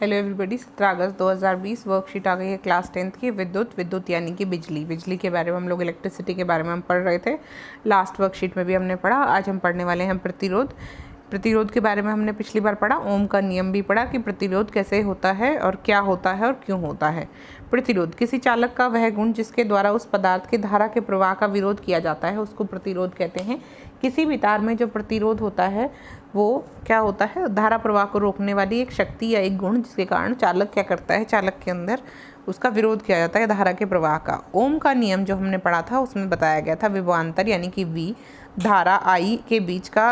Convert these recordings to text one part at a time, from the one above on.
Hello everybody, 17 अगस्त 2020 worksheet आ गई है class 10th की। विद्युत यानी कि बिजली के बारे में हम लोग इलेक्ट्रिसिटी के बारे में हम पढ़ रहे थे। लास्ट वर्कशीट में भी हमने पढ़ा। आज हम पढ़ने वाले हैं प्रतिरोध के बारे में। हमने पिछली बार पढ़ा, ओम का नियम भी पढ़ा कि प्रतिरोध कैसे होता है और क्या होता है और क्यों होता है। प्रतिरोध किसी चालक का वह गुण जिसके द्वारा उस पदार्थ के धारा के प्रवाह का विरोध किया जाता है, उसको प्रतिरोध कहते हैं। किसी भी तार में जो प्रतिरोध होता है वो क्या होता है? धारा प्रवाह को रोकने वाली एक शक्ति या एक गुण, जिसके कारण चालक क्या करता है, चालक के अंदर उसका विरोध किया जाता है धारा के प्रवाह का। ओम का नियम जो हमने पढ़ा था उसमें बताया गया था विभवांतर यानी कि V धारा I के बीच का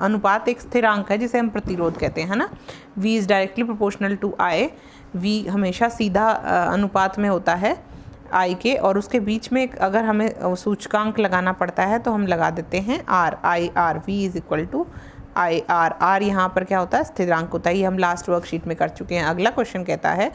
अनुपात एक स्थिरांक है जिसे हम प्रतिरोध कहते हैं, है ना। V is directly proportional to I। V हमेशा सीधा अनुपात में होता है I के, और उसके बीच में अगर हमें सूचकांक लगाना पड़ता है तो हम लगा देते हैं R, I R। V is equal to I R। R यहाँ पर क्या होता है? स्थिरांक होता है। ये हम लास्ट वर्कशीट में कर चुके हैं। अगला क्वेश्चन कहता है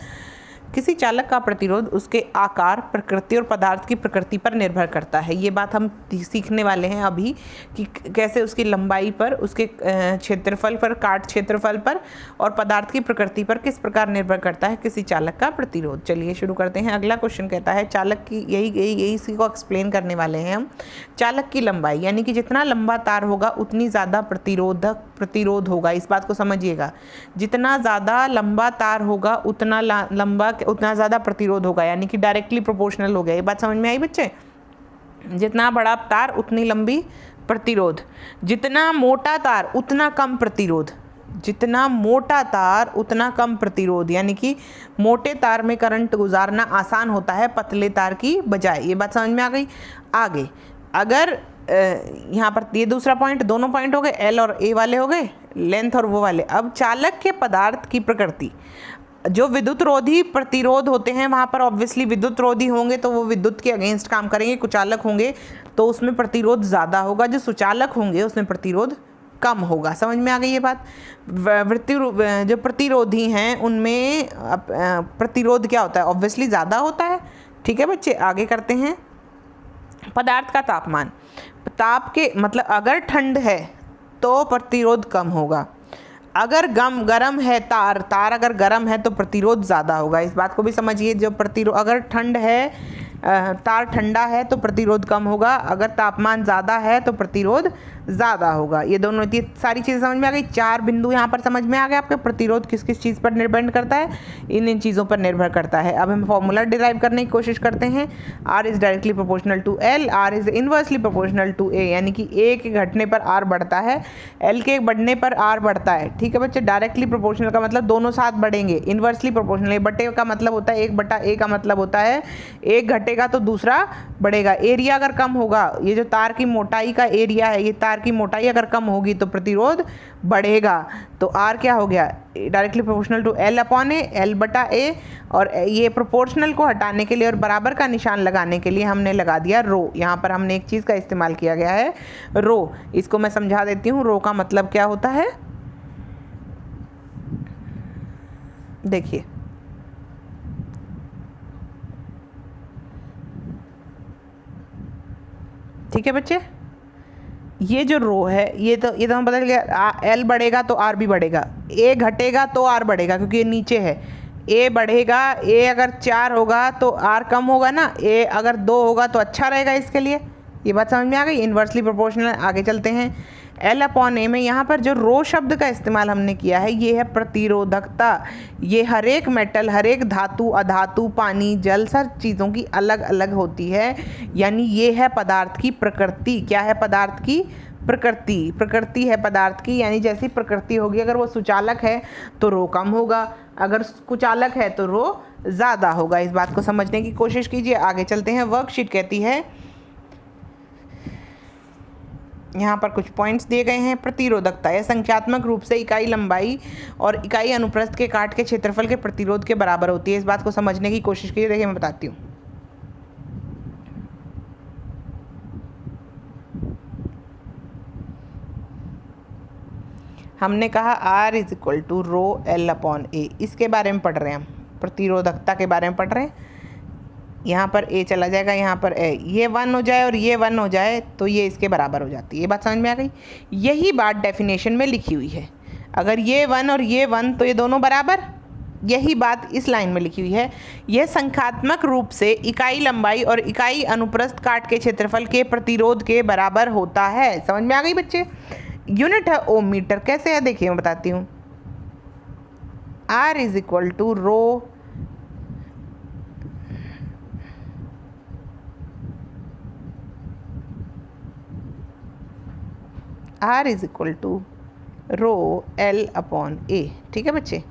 किसी चालक का प्रतिरोध उसके आकार, प्रकृति और पदार्थ की प्रकृति पर निर्भर करता है। ये बात हम सीखने वाले हैं अभी कि कैसे उसकी लंबाई पर, उसके क्षेत्रफल पर, काट क्षेत्रफल पर और पदार्थ की प्रकृति पर किस प्रकार निर्भर करता है किसी चालक का प्रतिरोध। चलिए शुरू करते हैं। अगला क्वेश्चन कहता है चालक की यही इसी को एक्सप्लेन करने वाले हैं हम। चालक की लंबाई यानी कि जितना लंबा तार होगा उतनी ज़्यादा प्रतिरोध होगा। इस बात को समझिएगा, जितना ज़्यादा लंबा तार होगा उतना ज़्यादा प्रतिरोध होगा, यानी कि डायरेक्टली प्रोपोर्शनल हो गया। ये बात समझ में आई बच्चे? जितना बड़ा तार उतनी लंबी प्रतिरोध, जितना मोटा तार उतना कम प्रतिरोध, जितना मोटा तार उतना कम प्रतिरोध, यानी कि मोटे तार में करंट गुजारना आसान होता है पतले तार की बजाय। ये बात समझ में आ गई। आगे अगर यहाँ पर ये दूसरा पॉइंट, दोनों पॉइंट हो गए, एल और ए वाले हो गए, लेंथ और वो वाले। अब चालक के पदार्थ की प्रकृति, जो विद्युत रोधी प्रतिरोध होते हैं वहाँ पर ऑब्वियसली विद्युत रोधी होंगे तो वो विद्युत के अगेंस्ट काम करेंगे। कुचालक होंगे तो उसमें प्रतिरोध ज़्यादा होगा, जो सुचालक होंगे उसमें प्रतिरोध कम होगा। समझ में आ गई ये बात? जो प्रतिरोधी हैं उनमें प्रतिरोध क्या होता है? ऑब्वियसली ज़्यादा होता है। ठीक है बच्चे, आगे करते हैं। पदार्थ का तापमान, ताप के मतलब अगर ठंड है तो प्रतिरोध कम होगा, अगर गर्म है तार अगर गर्म है तो प्रतिरोध ज़्यादा होगा। इस बात को भी समझिए। जो प्रतिरोध, अगर ठंड है तार ठंडा है तो प्रतिरोध कम होगा, अगर तापमान ज़्यादा है तो प्रतिरोध ज़्यादा होगा। ये दोनों, ये सारी चीज़ें समझ में आ गई। 4 बिंदु यहाँ पर समझ में आ गए आपके। प्रतिरोध किस किस चीज़ पर निर्भर करता है? इन चीज़ों पर निर्भर करता है। अब हम फॉर्मूला डिराइव करने की कोशिश करते हैं। R is directly proportional to L, R is inversely proportional to A, यानी कि A के घटने पर R बढ़ता है, L के बढ़ने पर R बढ़ता है। ठीक है बच्चे, डायरेक्टली प्रोपोर्शनल का मतलब दोनों साथ बढ़ेंगे। इनवर्सली प्रोपोर्शनल, बटे का मतलब होता है 1/A का मतलब होता है एक घटेगा तो दूसरा बढ़ेगा। एरिया अगर कम होगा, ये जो तार की मोटाई का एरिया है, ये तार की मोटाई अगर कम होगी तो प्रतिरोध बढ़ेगा। तो R क्या हो गया? Directly proportional to L/A, L/A। और ये प्रोपोर्शनल को हटाने के लिए और बराबर का निशान लगाने के लिए हमने लगा दिया रो। यहाँ पर हमने एक चीज़ का इस्तेमाल किया गया है, रो। इसको मैं समझा देती हूँ। रो का मतलब क्या होता है, देखिए। ठीक है बच्चे, ये जो रो है ये तो हमें पता चल गया। L बढ़ेगा तो R भी बढ़ेगा, A घटेगा तो R बढ़ेगा क्योंकि ये नीचे है। A बढ़ेगा, A अगर 4 होगा तो R कम होगा ना, A अगर 2 होगा तो अच्छा रहेगा इसके लिए। ये बात समझ में आ गई? Inversely proportional. आगे चलते हैं। L/A में यहाँ पर जो रो शब्द का इस्तेमाल हमने किया है ये है प्रतिरोधकता। ये हर एक मेटल, हर एक धातु, अधातु, पानी, जल, सब चीज़ों की अलग अलग होती है। यानी ये है पदार्थ की प्रकृति। क्या है? पदार्थ की प्रकृति। प्रकृति है पदार्थ की, यानी जैसी प्रकृति होगी, अगर वो सुचालक है तो रो कम होगा, अगर कुचालक है तो रो ज़्यादा होगा। इस बात को समझने की कोशिश कीजिए। आगे चलते हैं। वर्कशीट कहती है, यहाँ पर कुछ पॉइंट्स दिए गए हैं। प्रतिरोधकता यह संख्यात्मक रूप से इकाई लंबाई और इकाई अनुप्रस्थ के काट के क्षेत्रफल के प्रतिरोध के बराबर होती है। इस बात को समझने की कोशिश कीजिए। देखिए मैं बताती हूँ। हमने कहा R is equal to rho L/A। इसके बारे में पढ़ रहे हैं हम, प्रतिरोधकता के बारे में पढ़ रहे हैं। यहाँ पर A चला जाएगा, यहाँ पर A, ये 1 हो जाए और ये 1 हो जाए तो ये इसके बराबर हो जाती है। ये बात समझ में आ गई? यही बात डेफिनेशन में लिखी हुई है। अगर ये 1 और ये 1 तो ये दोनों बराबर। यही बात इस लाइन में लिखी हुई है। यह संख्यात्मक रूप से इकाई लंबाई और इकाई अनुप्रस्थ काट के क्षेत्रफल के प्रतिरोध के बराबर होता है। समझ में आ गई बच्चे? यूनिट है ओम मीटर। कैसे है देखिए मैं बताती हूँ। R is equal to rho R is equal to rho L upon A। ठीक है बच्चे,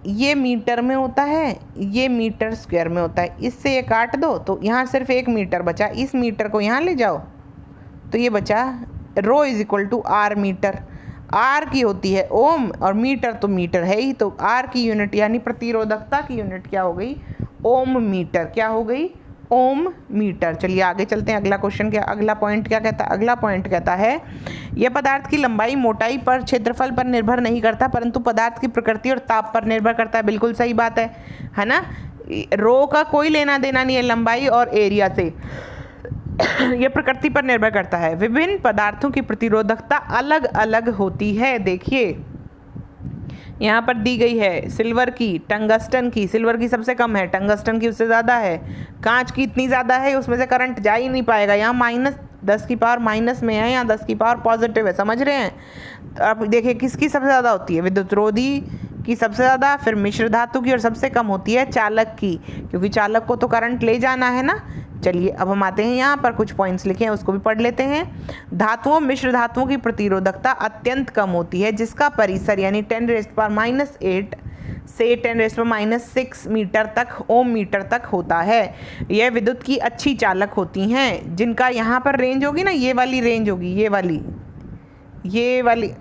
ये मीटर में होता है, ये मीटर स्क्वायर में होता है। इससे ये काट दो तो यहाँ सिर्फ 1 मीटर बचा। इस मीटर को यहाँ ले जाओ तो ये बचा row is equal to R metre. R की होती है ओम और मीटर तो मीटर है ही, तो आर की यूनिट यानी प्रतिरोधकता की यूनिट क्या हो गई? ओम मीटर। क्या हो गई? ओम मीटर। चलिए आगे चलते हैं। अगला क्वेश्चन क्या, अगला पॉइंट क्या कहता है? अगला पॉइंट कहता है यह पदार्थ की लंबाई मोटाई पर क्षेत्रफल पर निर्भर नहीं करता परंतु पदार्थ की प्रकृति और ताप पर निर्भर करता है। बिल्कुल सही बात है ना? रो का कोई लेना देना नहीं है लंबाई और एरिया से, यह प्रकृति पर निर्भर करता है। विभिन्न पदार्थों की प्रतिरोधकता अलग अलग होती है। देखिए यहाँ पर दी गई है सिल्वर की, टंगस्टन की। सिल्वर की सबसे कम है, टंगस्टन की उससे ज़्यादा है, कांच की इतनी ज़्यादा है उसमें से करंट जा ही नहीं पाएगा। यहाँ -10 की पावर माइनस में है, यहाँ 10 की पावर पॉजिटिव है। समझ रहे हैं? तो अब देखिए किसकी सबसे ज़्यादा होती है? विद्युतरोधी की सबसे ज़्यादा, फिर मिश्र धातु की, और सबसे कम होती है चालक की, क्योंकि चालक को तो करंट ले जाना है ना। चलिए अब हम आते हैं यहाँ पर कुछ पॉइंट्स लिखे हैं उसको भी पढ़ लेते हैं। धातुओं, मिश्र धातुओं की प्रतिरोधकता अत्यंत कम होती है जिसका परिसर यानी 10⁻⁸ से 10⁻�6 मीटर तक ओम मीटर तक होता है। यह विद्युत की अच्छी चालक होती हैं जिनका यहाँ पर रेंज होगी ना, ये वाली रेंज होगी, ये वाली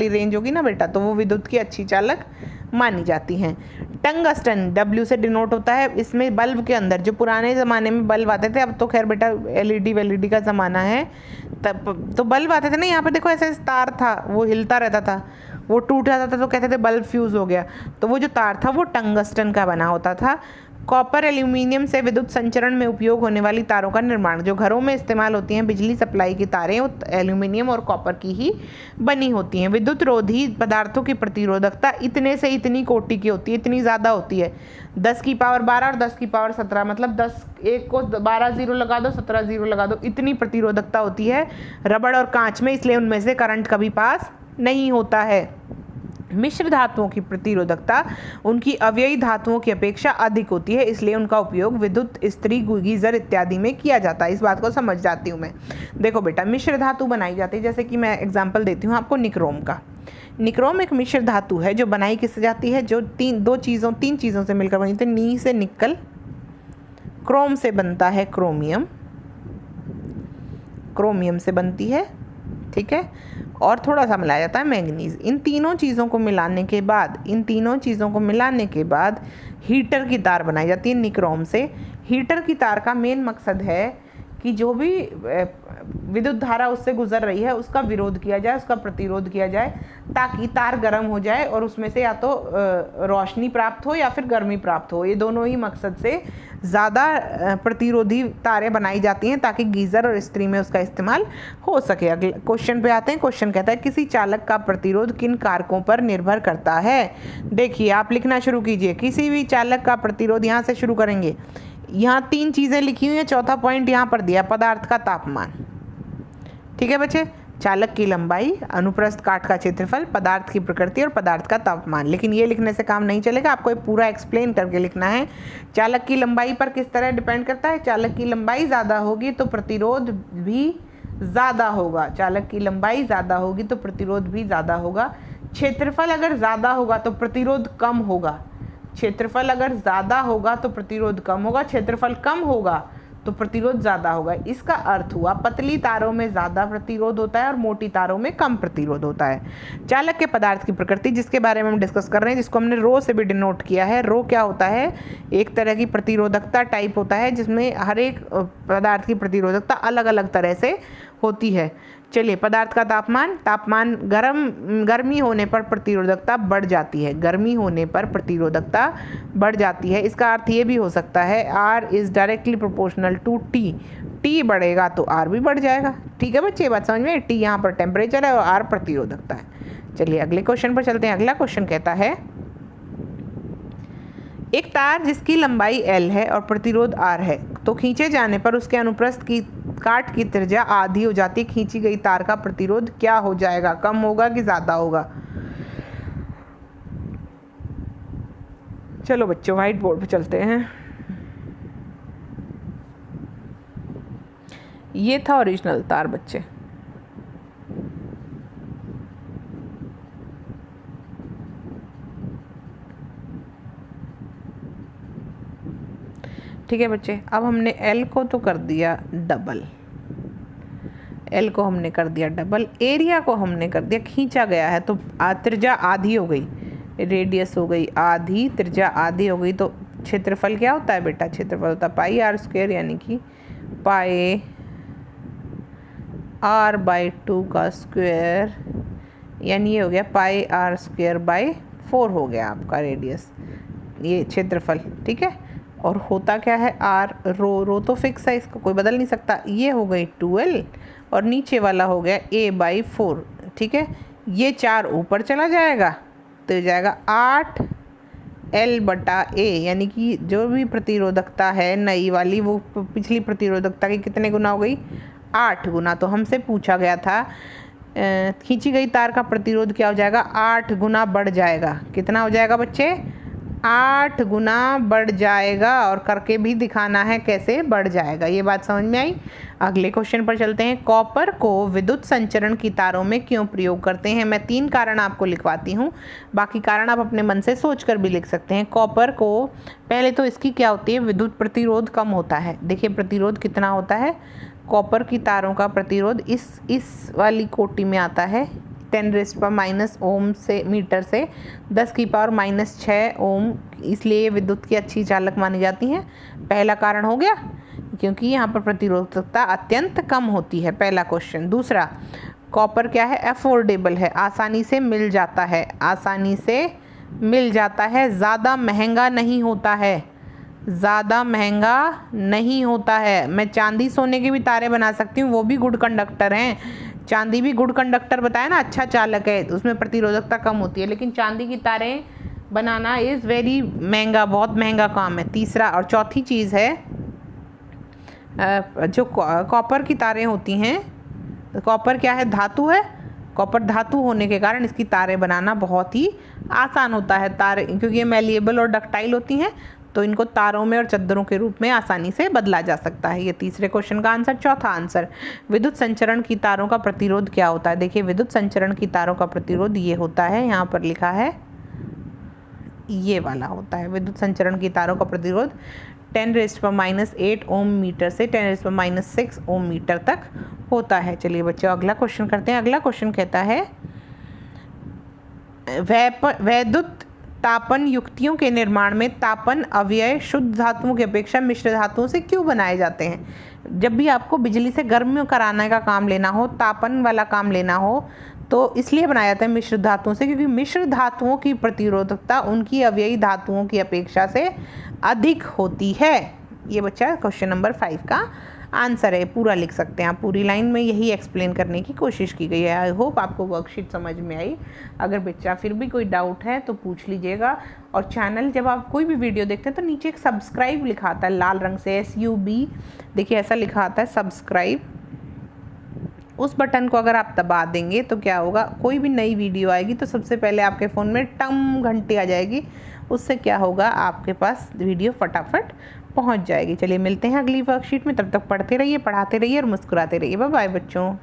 रेंज होगी ना बेटा, तो वो विद्युत की अच्छी चालक मानी जाती हैं। टंगस्टन W से डिनोट होता है। इसमें बल्ब के अंदर, जो पुराने ज़माने में बल्ब आते थे, अब तो खैर बेटा LED का ज़माना है, तब तो बल्ब आते थे ना, यहाँ पे देखो ऐसे तार था, वो हिलता रहता था, वो टूट जाता था तो कहते थे बल्ब फ्यूज़ हो गया। तो वो जो तार था वो टंगस्टन का बना होता था। कॉपर एल्यूमिनियम से विद्युत संचरण में उपयोग होने वाली तारों का निर्माण, जो घरों में इस्तेमाल होती हैं बिजली सप्लाई की तारें, एल्यूमिनियम और कॉपर की ही बनी होती हैं। विद्युत रोधी पदार्थों की प्रतिरोधकता इतने से इतनी कोटि की होती है, इतनी ज़्यादा होती है, 10 की पावर 12 और 10 की पावर 17, मतलब 10 एक को 12 जीरो लगा दो, 17 जीरो लगा दो, इतनी प्रतिरोधकता होती है रबड़ और कांच में, इसलिए उनमें से करंट कभी पास नहीं होता है। मिश्र धातुओं की प्रतिरोधकता उनकी अव्ययी धातुओं की अपेक्षा अधिक होती है, इसलिए उनका उपयोग विद्युत इस्त्री, गीजर इत्यादि में किया जाता है। इस बात को समझ जाती हूँ मैं। देखो बेटा, मिश्र धातु बनाई जाती है, जैसे कि मैं एग्जांपल देती हूँ आपको निक्रोम का। निक्रोम एक मिश्र धातु है जो बनाई किससे जाती है? जो तीन चीज़ों से मिलकर बनी थी। नी से निकल, क्रोम से बनता है क्रोमियम, क्रोमियम से बनती है, ठीक है, और थोड़ा सा मिलाया जाता है मैंगनीज। इन तीनों चीज़ों को मिलाने के बाद हीटर की तार बनाई जाती है निक्रोम से। हीटर की तार का मेन मकसद है कि जो भी विद्युत धारा उससे गुजर रही है उसका विरोध किया जाए, उसका प्रतिरोध किया जाए, ताकि तार गर्म हो जाए और उसमें से या तो रोशनी प्राप्त हो या फिर गर्मी प्राप्त हो। ये दोनों ही मकसद से ज़्यादा प्रतिरोधी तारें बनाई जाती हैं ताकि गीज़र और इस्त्री में उसका इस्तेमाल हो सके। अगले क्वेश्चन पे आते हैं। क्वेश्चन कहता है किसी चालक का प्रतिरोध किन कारकों पर निर्भर करता है? देखिए आप लिखना शुरू कीजिए। किसी भी चालक का प्रतिरोध, यहाँ से शुरू करेंगे। यहाँ 3 चीज़ें लिखी हुई हैं, चौथा पॉइंट यहाँ पर दिया, पदार्थ का तापमान। ठीक है बच्चे, चालक की लंबाई, अनुप्रस्थ काट का क्षेत्रफल, पदार्थ की प्रकृति और पदार्थ का तापमान। लेकिन ये लिखने से काम नहीं चलेगा, आपको ये पूरा एक्सप्लेन करके लिखना है। चालक की लंबाई पर किस तरह डिपेंड करता है? चालक की लंबाई ज़्यादा होगी तो प्रतिरोध भी ज़्यादा होगा। चालक की लंबाई ज़्यादा होगी तो प्रतिरोध भी ज़्यादा होगा। क्षेत्रफल अगर ज़्यादा होगा तो प्रतिरोध कम होगा। क्षेत्रफल अगर ज़्यादा होगा तो प्रतिरोध कम होगा, क्षेत्रफल कम होगा तो प्रतिरोध ज़्यादा होगा। इसका अर्थ हुआ पतली तारों में ज़्यादा प्रतिरोध होता है और मोटी तारों में कम प्रतिरोध होता है। चालक के पदार्थ की प्रकृति, जिसके बारे में हम डिस्कस कर रहे हैं, जिसको हमने रो से भी डिनोट किया है। रो क्या होता है? एक तरह की प्रतिरोधकता टाइप होता है जिसमें हर एक पदार्थ की प्रतिरोधकता अलग अलग तरह से होती है। चलिए, पदार्थ का तापमान गर्मी होने पर प्रतिरोधकता बढ़ जाती है। गर्मी होने पर प्रतिरोधकता बढ़ जाती है। इसका अर्थ ये भी हो सकता है R is directly proportional to T। T बढ़ेगा तो आर भी बढ़ जाएगा। ठीक है बच्चे, ये बात समझ में? टी यहाँ पर टेम्परेचर है और आर प्रतिरोधकता है। चलिए अगले क्वेश्चन पर चलते हैं। अगला क्वेश्चन कहता है एक तार जिसकी लंबाई L है और प्रतिरोध R है, तो खींचे जाने पर उसके अनुप्रस्थ की काट की त्रिज्या आधी हो जाती है। खींची गई तार का प्रतिरोध क्या हो जाएगा? कम होगा कि ज़्यादा होगा? चलो बच्चों व्हाइट बोर्ड पे चलते हैं। ये था ओरिजिनल तार बच्चे। ठीक है बच्चे, अब हमने L को तो कर दिया डबल, L को हमने कर दिया डबल, एरिया को हमने कर दिया, खींचा गया है तो त्रिज्या आधी हो गई, रेडियस हो गई आधी, त्रिज्या आधी हो गई, तो क्षेत्रफल क्या होता है बेटा? क्षेत्रफल होता है पाई आर स्क्वायर, यानी कि पाई आर बाई 2 का स्क्वायर, यानी ये हो गया पाई आर स्क्वायर बाई 4 हो गया आपका रेडियस, ये क्षेत्रफल। ठीक है, और होता क्या है? आर, रो तो फिक्स है, इसको कोई बदल नहीं सकता। ये हो गई 12 और नीचे वाला हो गया a बाई 4। ठीक है, ये 4 ऊपर चला जाएगा तो जाएगा 8 L बटा A, यानी कि जो भी प्रतिरोधकता है नई वाली वो पिछली प्रतिरोधकता की कितने गुना हो गई? 8 गुना। तो हमसे पूछा गया था खींची गई तार का प्रतिरोध क्या हो जाएगा? 8 गुना बढ़ जाएगा। कितना हो जाएगा बच्चे? 8 गुना बढ़ जाएगा, और करके भी दिखाना है कैसे बढ़ जाएगा। ये बात समझ में आई? अगले क्वेश्चन पर चलते हैं। कॉपर को विद्युत संचरण की तारों में क्यों प्रयोग करते हैं? मैं 3 कारण आपको लिखवाती हूँ, बाकी कारण आप अपने मन से सोचकर भी लिख सकते हैं। कॉपर को पहले तो इसकी क्या होती है? विद्युत प्रतिरोध कम होता है। देखिए प्रतिरोध कितना होता है? कॉपर की तारों का प्रतिरोध इस वाली कोटि में आता है 10⁻⁻⁻ ओम से मीटर से 10⁻⁻⁶ ओम, इसलिए ये विद्युत की अच्छी चालक मानी जाती हैं। पहला कारण हो गया, क्योंकि यहाँ पर प्रतिरोधकता अत्यंत कम होती है, पहला क्वेश्चन। दूसरा, कॉपर क्या है? अफोर्डेबल है, आसानी से मिल जाता है, आसानी से मिल जाता है, ज़्यादा महंगा नहीं होता है, ज़्यादा महंगा नहीं होता है। मैं चांदी सोने के भी तारे बना सकती हूँ, वो भी गुड कंडक्टर हैं। चांदी भी गुड कंडक्टर बताया ना, अच्छा चालक है, उसमें प्रतिरोधकता कम होती है, लेकिन चांदी की तारें बनाना इज़ वेरी महंगा, बहुत महंगा काम है। तीसरा और चौथी चीज़ है, जो कॉपर की तारें होती हैं, कॉपर क्या है? धातु है। कॉपर धातु होने के कारण इसकी तारें बनाना बहुत ही आसान होता है। तारे क्योंकि ये मैलिएबल और डक्टाइल होती हैं, तो इनको तारों में और चद्दरों के रूप में आसानी से बदला जा सकता है। ये तीसरे क्वेश्चन का आंसर। चौथा आंसर, विद्युत संचरण की तारों का प्रतिरोध क्या होता है? देखिए विद्युत संचरण की तारों का प्रतिरोध ये होता है, यहाँ पर लिखा है, ये वाला होता है। विद्युत संचरण की तारों का प्रतिरोध 10⁻⁸ ओम मीटर से 10⁻⁶ ओम मीटर तक होता है। चलिए बच्चों अगला क्वेश्चन करते हैं। अगला क्वेश्चन कहता है वैद्युत तापन युक्तियों के निर्माण में तापन अवयव शुद्ध धातुओं की अपेक्षा मिश्र धातुओं से क्यों बनाए जाते हैं? जब भी आपको बिजली से गर्म कराने का काम लेना हो, तापन वाला काम लेना हो, तो इसलिए बनाया जाता है मिश्र धातुओं से, क्योंकि मिश्र धातुओं की प्रतिरोधकता उनकी अवयवी धातुओं की अपेक्षा से अधिक होती है। ये बच्चा क्वेश्चन नंबर 5 का आंसर है। पूरा लिख सकते हैं आप, पूरी लाइन में यही एक्सप्लेन करने की कोशिश की गई है। आई होप आपको वर्कशीट समझ में आई। अगर बच्चा फिर भी कोई डाउट है तो पूछ लीजिएगा। और चैनल जब आप कोई भी वीडियो देखते हैं तो नीचे एक सब्सक्राइब लिखा आता है लाल रंग से, SUB, देखिए ऐसा लिखा आता है सब्सक्राइब। उस बटन को अगर आप दबा देंगे तो क्या होगा, कोई भी नई वीडियो आएगी तो सबसे पहले आपके फ़ोन में टम घंटी आ जाएगी। उससे क्या होगा, आपके पास वीडियो फटाफट पहुंच जाएगी। चलिए मिलते हैं अगली वर्कशीट में, तब तक पढ़ते रहिए, पढ़ाते रहिए और मुस्कुराते रहिए। बाय बाय बच्चों।